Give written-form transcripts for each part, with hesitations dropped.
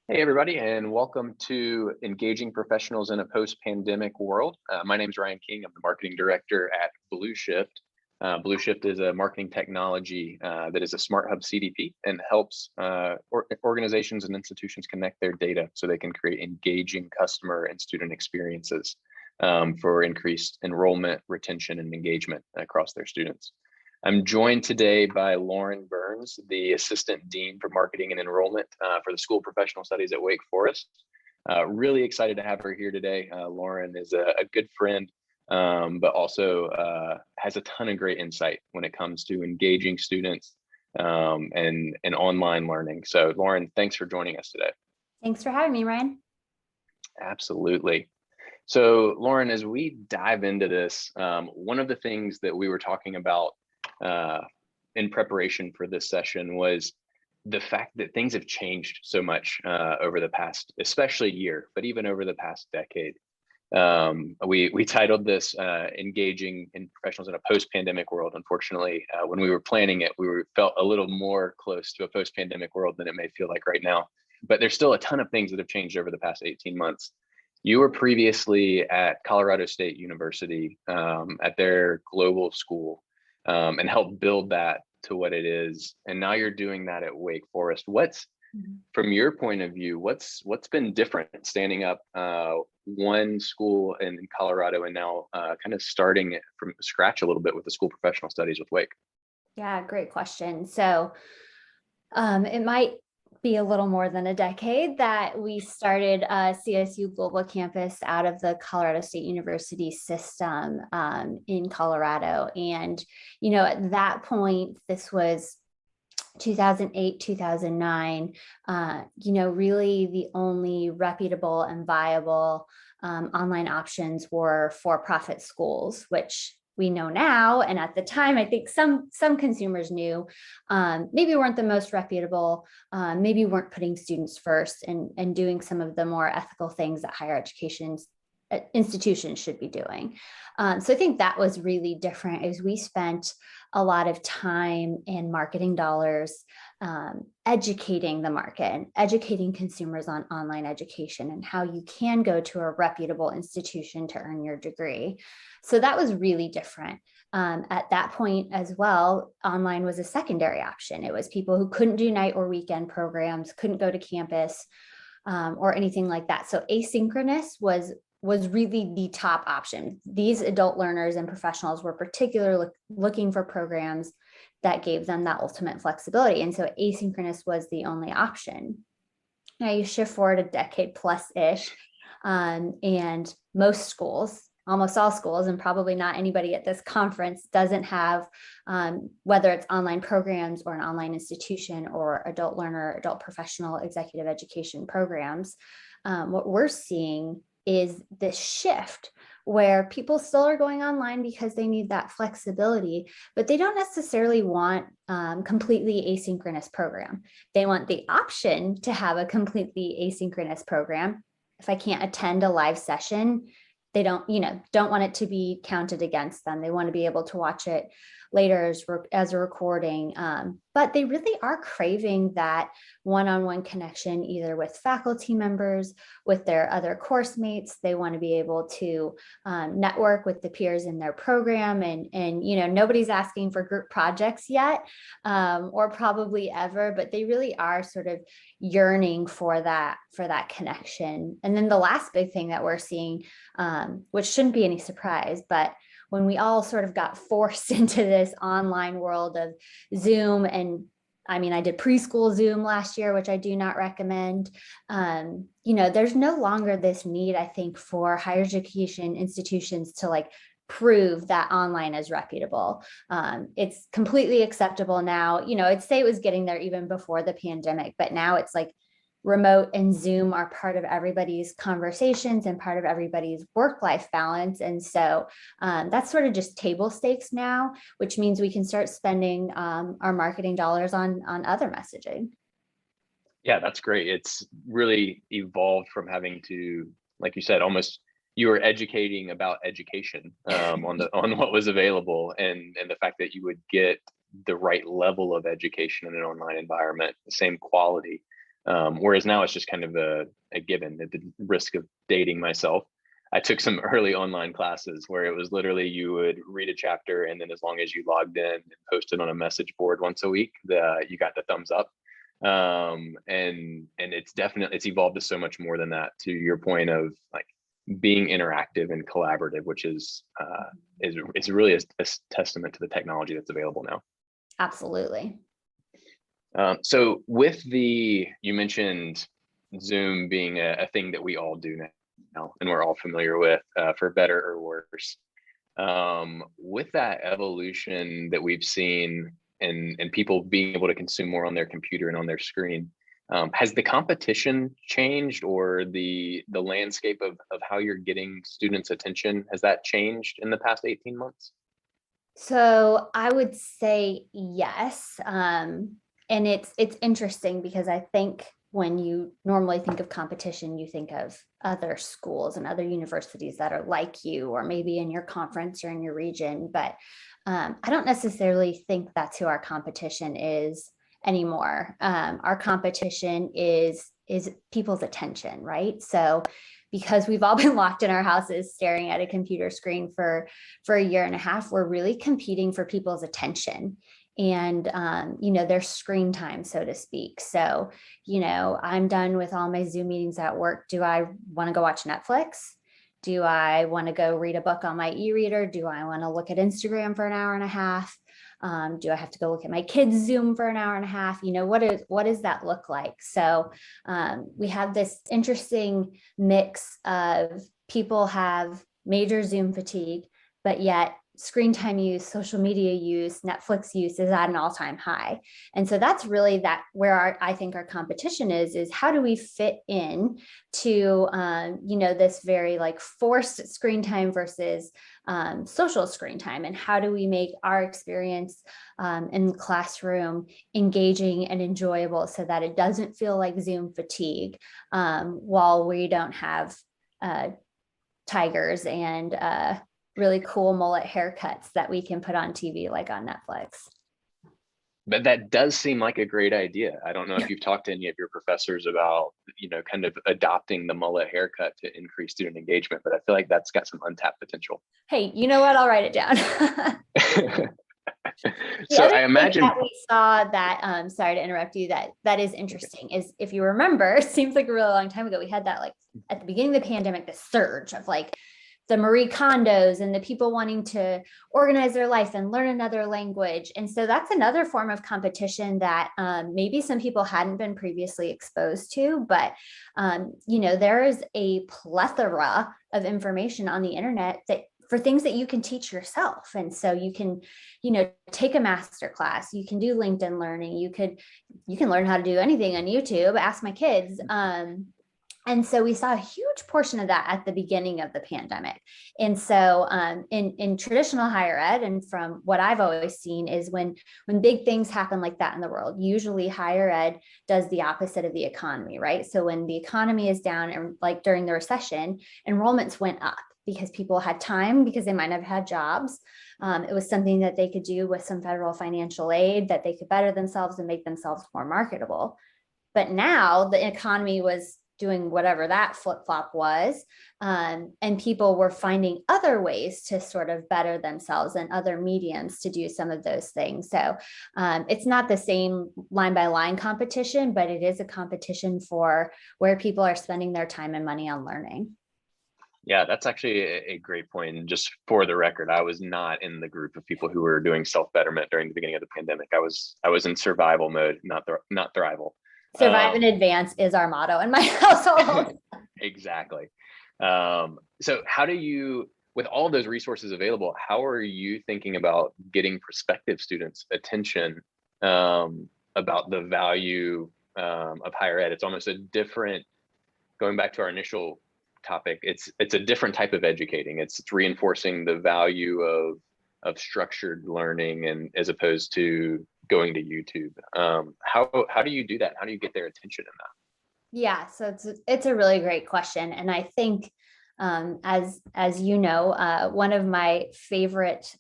Hey, everybody, and welcome to Engaging Professionals in a Post-Pandemic World. My name is Ryan King. I'm the marketing director at Blueshift. Blueshift is a marketing technology that is a smart hub CDP and helps organizations and institutions connect their data so they can create engaging customer and student experiences for increased enrollment, retention, and engagement across their students. I'm joined today by Lauren Burns, the Assistant Dean for Marketing and Enrollment for the School of Professional Studies at Wake Forest. Really excited to have her here today. Lauren is a good friend, but also has a ton of great insight when it comes to engaging students and online learning. So Lauren, thanks for joining us today. Thanks for having me, Ryan. Absolutely. So Lauren, as we dive into this, one of the things that we were talking about in preparation for this session was the fact that things have changed so much over the past, especially year, but even over the past decade. We titled this Engaging in Professionals in a Post-Pandemic World. Unfortunately, when we were planning it, felt a little more close to a post-pandemic world than it may feel like right now. But there's still a ton of things that have changed over the past 18 months. You were previously at Colorado State University at their global school. And help build that to what it is. And now you're doing that at Wake Forest. From your point of view, what's been different standing up one school in Colorado and now kind of starting it from scratch a little bit with the School of Professional Studies with Wake? Yeah, great question. So it might be a little more than a decade that we started CSU Global Campus out of the Colorado State University system in Colorado. And, at that point, this was 2008, 2009, really the only reputable and viable online options were for-profit schools, which we know now, and at the time, I think some consumers knew, maybe weren't the most reputable, maybe weren't putting students first and doing some of the more ethical things that higher education institutions should be doing. So I think that was really different as we spent a lot of time and marketing dollars educating the market and educating consumers on online education and how you can go to a reputable institution to earn your degree. So that was really different. At that point as well, online was a secondary option. It was people who couldn't do night or weekend programs, couldn't go to campus or anything like that. So asynchronous was really the top option. These adult learners and professionals were particularly looking for programs that gave them that ultimate flexibility. And so asynchronous was the only option. Now you shift forward a decade plus-ish, and most schools, almost all schools, and probably not anybody at this conference doesn't have, whether it's online programs or an online institution or adult learner, adult professional, executive education programs. What we're seeing is this shift where people still are going online because they need that flexibility, but they don't necessarily want completely asynchronous program. They want the option to have a completely asynchronous program. If I can't attend a live session, they don't want it to be counted against them. They want to be able to watch it later as a recording. But they really are craving that one-on-one connection, either with faculty members, with their other course mates. They want to be able to network with the peers in their program. And nobody's asking for group projects yet, or probably ever, but they really are sort of yearning for that connection. And then the last big thing that we're seeing, which shouldn't be any surprise, but when we all sort of got forced into this online world of Zoom, and I mean, I did preschool Zoom last year, which I do not recommend. There's no longer this need, I think, for higher education institutions to prove that online is reputable. It's completely acceptable now. I'd say it was getting there even before the pandemic, but now it's like remote and Zoom are part of everybody's conversations and part of everybody's work-life balance. And so that's sort of just table stakes now, which means we can start spending our marketing dollars on other messaging. Yeah, that's great. It's really evolved from having to, like you said, almost you were educating about education on what was available and the fact that you would get the right level of education in an online environment, the same quality. Whereas now it's just kind of a given. At the risk of dating myself, I took some early online classes where it was literally you would read a chapter, and then as long as you logged in and posted on a message board once a week, you got the thumbs up. And it's evolved to so much more than that, to your point of like being interactive and collaborative, which is really a testament to the technology that's available now. Absolutely. So you mentioned Zoom being a thing that we all do now, and we're all familiar with, for better or worse. With that evolution that we've seen and people being able to consume more on their computer and on their screen, has the competition changed, or the landscape of how you're getting students' attention, has that changed in the past 18 months? So I would say yes. And it's interesting because I think when you normally think of competition, you think of other schools and other universities that are like you, or maybe in your conference or in your region. But I don't necessarily think that's who our competition is anymore. Our competition is people's attention, right? So because we've all been locked in our houses staring at a computer screen for a year and a half, we're really competing for people's attention and their screen time, so to speak. So, I'm done with all my Zoom meetings at work. Do I want to go watch Netflix? Do I want to go read a book on my e-reader? Do I want to look at Instagram for an hour and a half? Do I have to go look at my kids' Zoom for an hour and a half? What does that look like? So we have this interesting mix of people have major Zoom fatigue, but yet screen time use, social media use, Netflix use is at an all-time high. And so that's really where I think our competition is how do we fit in to, this very like forced screen time versus social screen time, and how do we make our experience in the classroom engaging and enjoyable so that it doesn't feel like Zoom fatigue, while we don't have tigers and really cool mullet haircuts that we can put on TV like on Netflix. But that does seem like a great idea. I don't know if you've talked to any of your professors about, kind of adopting the mullet haircut to increase student engagement, but I feel like that's got some untapped potential. Hey, you know what? I'll write it down. So I imagine that we saw that, sorry to interrupt you, that is interesting is, if you remember, it seems like a really long time ago, we had that like at the beginning of the pandemic, the surge of like the Marie Kondos and the people wanting to organize their life and learn another language. And so that's another form of competition that maybe some people hadn't been previously exposed to, but there is a plethora of information on the internet for things that you can teach yourself. And so you can, take a master class, you can do LinkedIn learning, you can learn how to do anything on YouTube, ask my kids. And so we saw a huge portion of that at the beginning of the pandemic. And so in traditional higher ed, and from what I've always seen, is when big things happen like that in the world, usually higher ed does the opposite of the economy, right? So when the economy is down, and like during the recession, enrollments went up because people had time, because they might have had jobs. It was something that they could do with some federal financial aid, that they could better themselves and make themselves more marketable. But now the economy was doing whatever that flip-flop was, and people were finding other ways to sort of better themselves and other mediums to do some of those things. So it's not the same line by line competition, but it is a competition for where people are spending their time and money on learning. Yeah, that's actually a great point. And just for the record, I was not in the group of people who were doing self-betterment during the beginning of the pandemic. I was in survival mode, not thrival. Survive and advance is our motto in my household. Exactly. So how do you, with all of those resources available, how are you thinking about getting prospective students' attention about the value of higher ed? It's almost a different, going back to our initial topic, it's a different type of educating. It's reinforcing the value of structured learning, and as opposed to going to YouTube. How do you do that? How do you get their attention in that? Yeah, so it's a really great question. And I think as you know, one of my favorite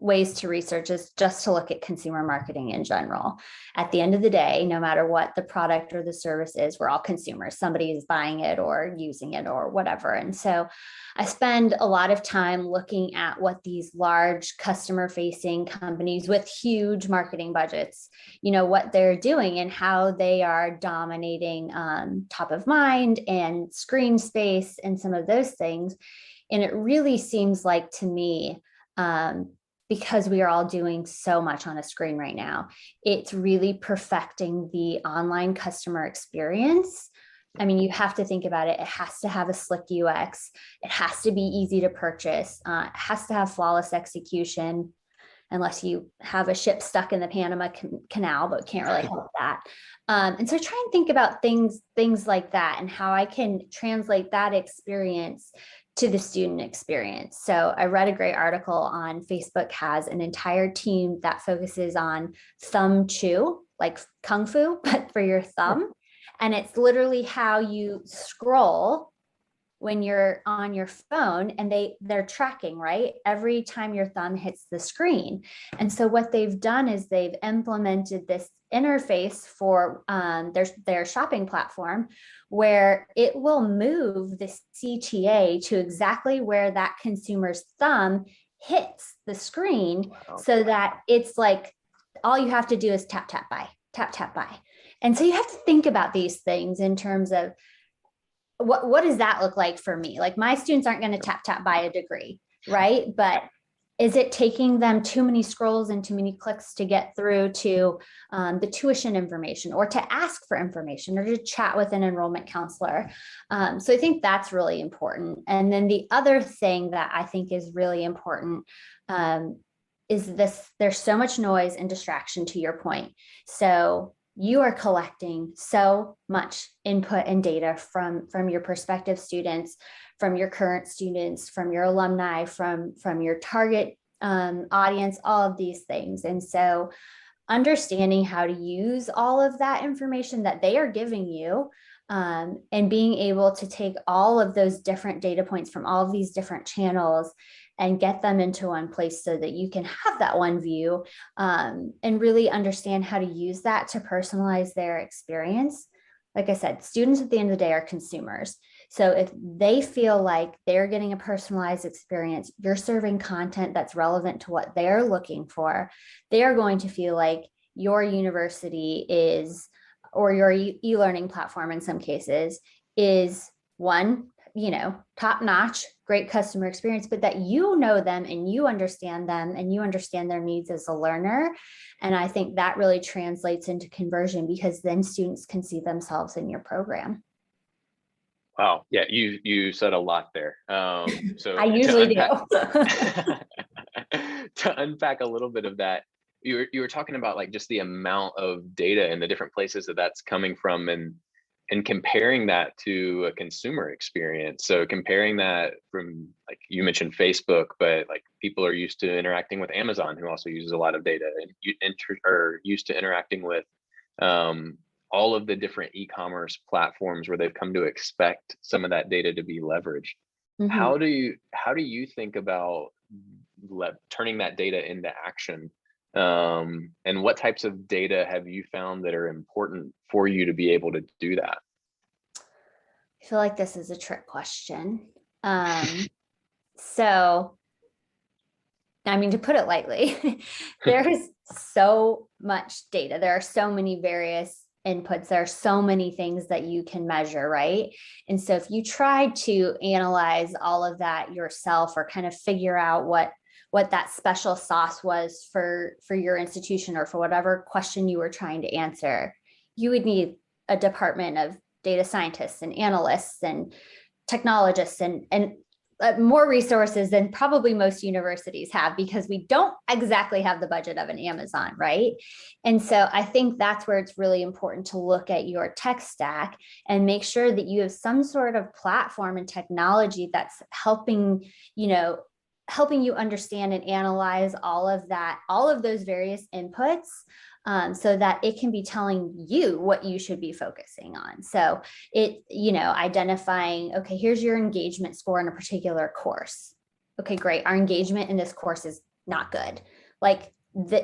ways to research is just to look at consumer marketing in general. At the end of the day, no matter what the product or the service is, we're all consumers. Somebody is buying it or using it or whatever. And so I spend a lot of time looking at what these large customer facing companies with huge marketing budgets, what they're doing and how they are dominating top of mind and screen space and some of those things. And it really seems like to me, because we are all doing so much on a screen right now, it's really perfecting the online customer experience. I mean, you have to think about it. It has to have a slick UX. It has to be easy to purchase. It has to have flawless execution, unless you have a ship stuck in the Panama Canal, but can't really help that. And so I try and think about things like that and how I can translate that experience to the student experience. So I read a great article on Facebook has an entire team that focuses on thumb chew, like Kung Fu, but for your thumb. And it's literally how you scroll when you're on your phone, and they're tracking, right? Every time your thumb hits the screen. And so what they've done is they've implemented this interface for their shopping platform, where it will move the CTA to exactly where that consumer's thumb hits the screen. Wow. So that it's like, all you have to do is tap, tap, buy, tap, tap, buy. And so you have to think about these things in terms of what does that look like for me? Like, my students aren't going to tap, tap, buy a degree, right? But is it taking them too many scrolls and too many clicks to get through to the tuition information, or to ask for information, or to chat with an enrollment counselor? So I think that's really important. And then the other thing that I think is really important is this: there's so much noise and distraction, to your point. So you are collecting so much input and data from your prospective students, from your current students, from your alumni, from your target audience, all of these things. And so understanding how to use all of that information that they are giving you, and being able to take all of those different data points from all of these different channels and get them into one place so that you can have that one view, and really understand how to use that to personalize their experience. Like I said, students at the end of the day are consumers. So if they feel like they're getting a personalized experience, you're serving content that's relevant to what they're looking for, they are going to feel like your university is, or your e-learning platform in some cases, is one, top notch, great customer experience, but that you know them and you understand them and you understand their needs as a learner. And I think that really translates into conversion, because then students can see themselves in your program. Wow. Yeah, you said a lot there. So I usually do. To unpack a little bit of that, you were talking about like just the amount of data and the different places that's coming from, and comparing that to a consumer experience. So comparing that from, like you mentioned Facebook, but like people are used to interacting with Amazon, who also uses a lot of data, and are used to interacting with all of the different e-commerce platforms where they've come to expect some of that data to be leveraged. Mm-hmm. How do you think about turning that data into action? And what types of data have you found that are important for you to be able to do that? I feel like this is a trick question. So, I mean, to put it lightly, there's so much data. There are so many various inputs. There are so many things that you can measure, right? And so if you try to analyze all of that yourself, or kind of figure out what that special sauce was for your institution, or for whatever question you were trying to answer, you would need a department of data scientists and analysts and technologists and more resources than probably most universities have, because we don't exactly have the budget of an Amazon, right? And so I think that's where it's really important to look at your tech stack and make sure that you have some sort of platform and technology that's helping you understand and analyze all of those various inputs, so that it can be telling you what you should be focusing on. So identifying, okay, here's your engagement score in a particular course. Okay, great. Our engagement in this course is not good. Like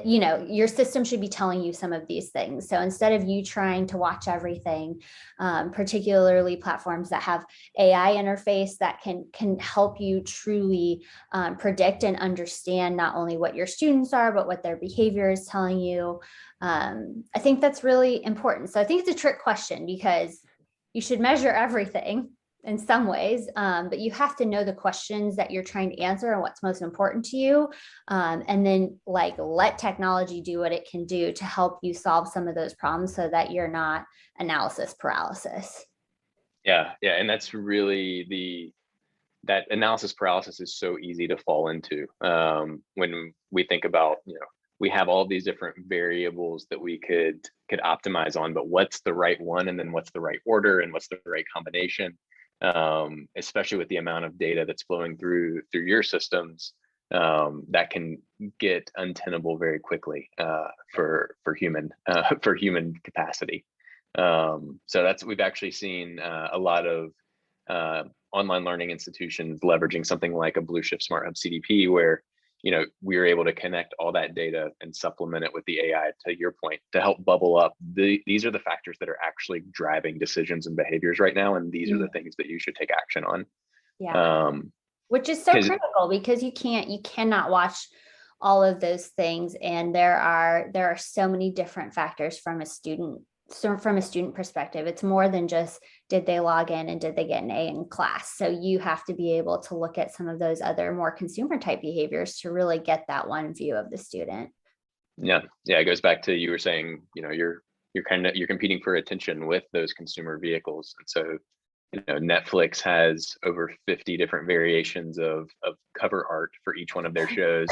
your system should be telling you some of these things. So instead of you trying to watch everything, particularly platforms that have AI interface that can help you truly predict and understand not only what your students are, but what their behavior is telling you. I think that's really important. So I think it's a trick question because you should measure everything in some ways, but you have to know the questions that you're trying to answer and what's most important to you. And then let technology do what it can do to help you solve some of those problems so that you're not analysis paralysis. Yeah. And that's really that analysis paralysis is so easy to fall into when we think about, we have all these different variables that we could optimize on, but what's the right one, and then what's the right order, and what's the right combination, especially with the amount of data that's flowing through your systems, that can get untenable very quickly for human capacity. So we've actually seen a lot of online learning institutions leveraging something like a Blueshift Smart Hub CDP, where we are able to connect all that data and supplement it with the AI, to your point, to help bubble up. These are the factors that are actually driving decisions and behaviors right now, and these are the things that you should take action on. Yeah, which is so critical because you cannot watch all of those things, and there are so many different factors from a student. So from a student perspective, it's more than just did they log in and did they get an A in class. So you have to be able to look at some of those other more consumer type behaviors to really get that one view of the student. Yeah, it goes back to, you were saying, you're competing for attention with those consumer vehicles, and so Netflix has over 50 different variations of cover art for each one of their shows.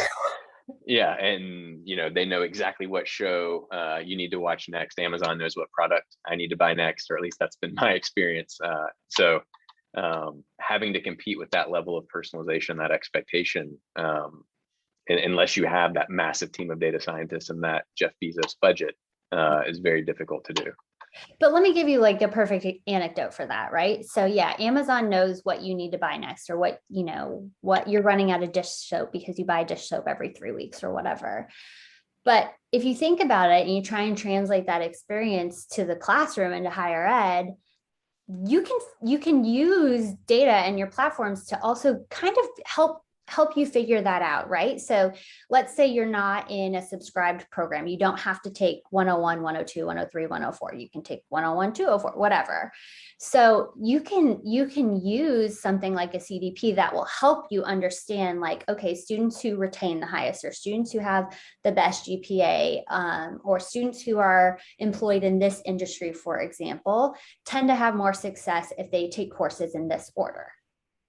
Yeah, and they know exactly what show you need to watch next. Amazon knows what product I need to buy next, or at least that's been my experience. So having to compete with that level of personalization, that expectation, unless you have that massive team of data scientists and that Jeff Bezos budget, is very difficult to do. But let me give you a perfect anecdote for that, right? So yeah, Amazon knows what you need to buy next, or what you're running out of dish soap because you buy dish soap every 3 weeks or whatever. But if you think about it and you try and translate that experience to the classroom and to higher ed, you can use data and your platforms to also kind of help you figure that out, right? So let's say you're not in a subscribed program. You don't have to take 101, 102, 103, 104. You can take 101, 204, whatever. So you can use something like a CDP that will help you understand, okay, students who retain the highest, or students who have the best GPA, or students who are employed in this industry, for example, tend to have more success if they take courses in this order.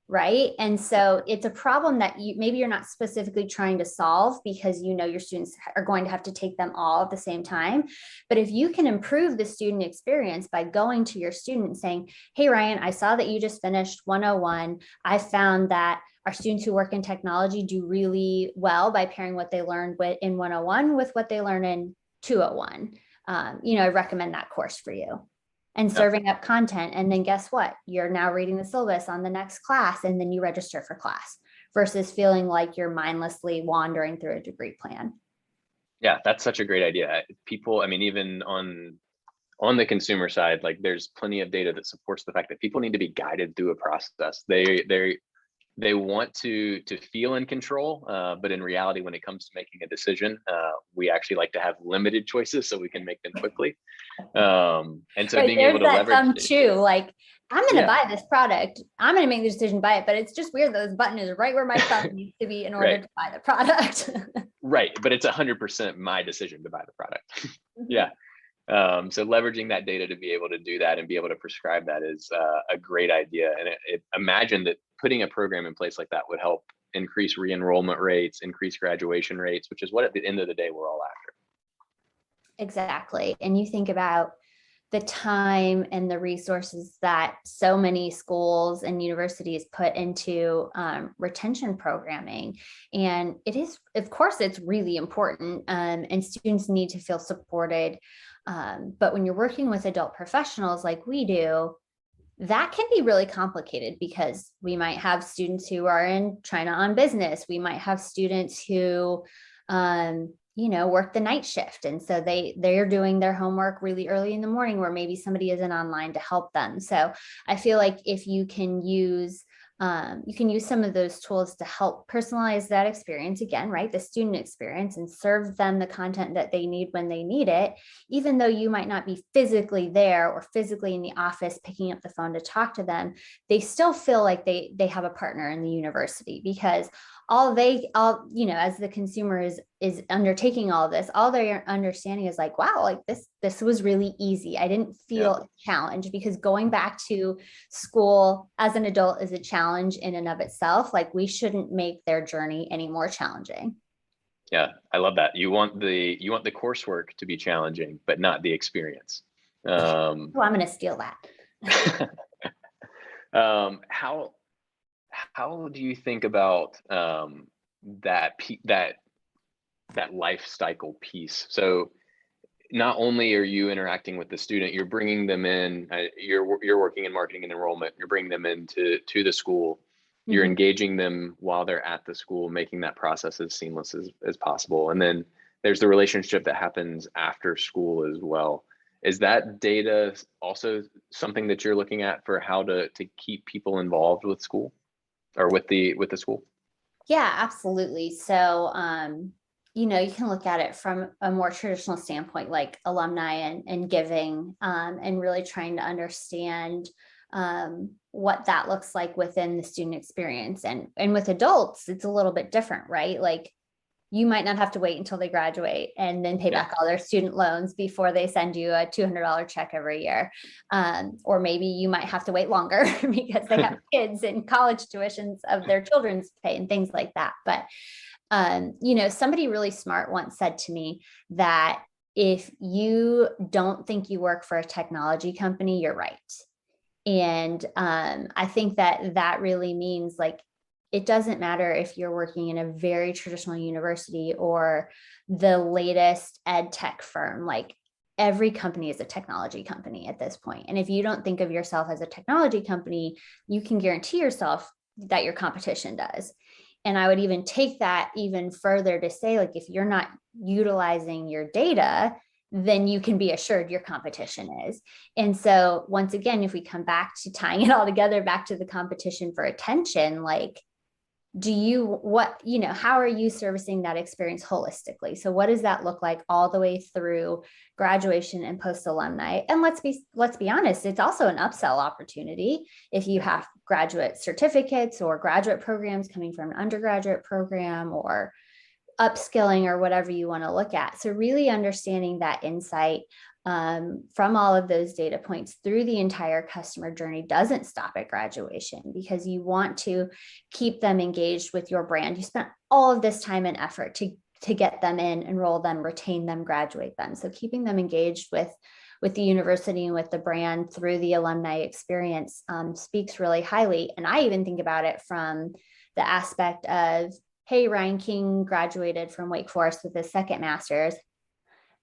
Right. And so it's a problem that maybe you're not specifically trying to solve because your students are going to have to take them all at the same time. But if you can improve the student experience by going to your student and saying, hey, Ryan, I saw that you just finished 101. I found that our students who work in technology do really well by pairing what they learned in 101 with what they learn in 201. I recommend that course for you. And serving up content. And then guess what? You're now reading the syllabus on the next class, and then you register for class, versus feeling like you're mindlessly wandering through a degree plan. Yeah, that's such a great idea. People, even on the consumer side, there's plenty of data that supports the fact that people need to be guided through a process. They want to feel in control, but in reality, when it comes to making a decision, we actually like to have limited choices so we can make them quickly. And so being able to leverage too, I'm going to buy this product. I'm going to make the decision to buy it, but it's just weird that this button is right where my thumb needs to be in order to buy the product. Right, but it's 100% my decision to buy the product. Yeah. So leveraging that data to be able to do that and be able to prescribe that is a great idea. And imagine that putting a program in place like that would help increase re-enrollment rates, increase graduation rates, which is what at the end of the day we're all after. Exactly. And you think about the time and the resources that so many schools and universities put into retention programming. And it is, of course, it's really important, and students need to feel supported. But when you're working with adult professionals like we do, that can be really complicated because we might have students who are in China on business. We might have students who, work the night shift. And so they're doing their homework really early in the morning where maybe somebody isn't online to help them. So I feel like if you can use some of those tools to help personalize that experience again, right? The student experience, and serve them the content that they need when they need it, even though you might not be physically there or physically in the office picking up the phone to talk to them, they still feel like they have a partner in the university, because as the consumer is undertaking all this, all they're understanding is like, wow, like this was really easy. I didn't feel challenged, because going back to school as an adult is a challenge in and of itself. Like, we shouldn't make their journey any more challenging. Yeah, I love that. You want the coursework to be challenging, but not the experience. I'm going to steal that. How do you think about that life cycle piece? So not only are you interacting with the student, you're bringing them in. You're working in marketing and enrollment. You're bringing them into the school. You're engaging them while they're at the school, making that process as seamless as possible. And then there's the relationship that happens after school as well. Is that data also something that you're looking at for how to keep people involved with school, or with the school? Yeah, absolutely. So, you can look at it from a more traditional standpoint, like alumni and giving, and really trying to understand what that looks like within the student experience. And with adults, it's a little bit different, right? Like, you might not have to wait until they graduate and then pay back all their student loans before they send you a $200 check every year. Or maybe you might have to wait longer because they have kids and college tuitions of their children's pay and things like that. But, somebody really smart once said to me that if you don't think you work for a technology company, you're right. And I think that really means, like, it doesn't matter if you're working in a very traditional university or the latest ed tech firm. Like, every company is a technology company at this point. And if you don't think of yourself as a technology company, you can guarantee yourself that your competition does. And I would even take that even further to say, like, if you're not utilizing your data, then you can be assured your competition is. And so once again, if we come back to tying it all together, back to the competition for attention, like, how are you servicing that experience holistically? So what does that look like all the way through graduation and post alumni? And let's be honest, it's also an upsell opportunity. If you have graduate certificates or graduate programs coming from an undergraduate program, or upskilling, or whatever you want to look at. So really understanding that insight from all of those data points through the entire customer journey doesn't stop at graduation, because you want to keep them engaged with your brand. You spent all of this time and effort to get them in, enroll them, retain them, graduate them. So keeping them engaged with the university and with the brand through the alumni experience speaks really highly. And I even think about it from the aspect of, hey, Ryan King graduated from Wake Forest with his second master's.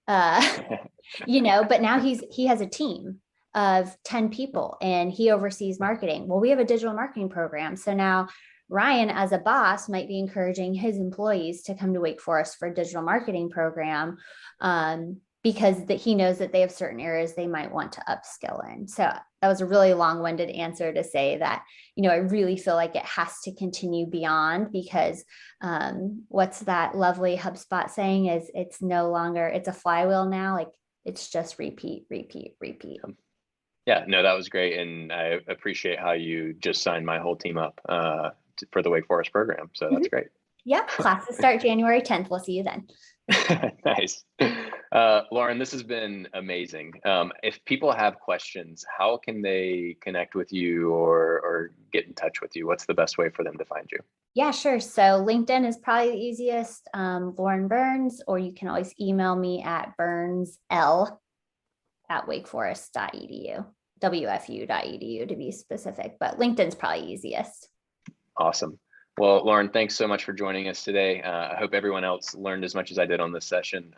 But now he has a team of 10 people and he oversees marketing. Well, we have a digital marketing program. So now Ryan, as a boss, might be encouraging his employees to come to Wake Forest for a digital marketing program, because he knows that they have certain areas they might want to upskill in. So that was a really long-winded answer to say that, I really feel like it has to continue beyond, because what's that lovely HubSpot saying is, it's a flywheel now. Like, it's just repeat. Yeah, no, that was great. And I appreciate how you just signed my whole team up for the Wake Forest program. So that's great. Yep. Classes start January 10th. We'll see you then. Nice. Lauren, this has been amazing. If people have questions, how can they connect with you or get in touch with you? What's the best way for them to find you? Yeah, sure. So LinkedIn is probably the easiest, Lauren Burns, or you can always email me at burnsl@wakeforest.edu, wfu.edu to be specific, but LinkedIn's probably easiest. Awesome. Well, Lauren, thanks so much for joining us today. I hope everyone else learned as much as I did on this session.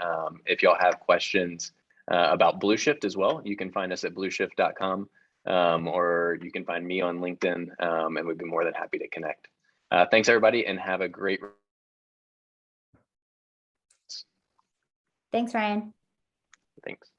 If y'all have questions about Blueshift as well, you can find us at blueshift.com. or you can find me on LinkedIn, and we'd be more than happy to connect. Thanks, everybody, and have a great. Thanks, Ryan. Thanks.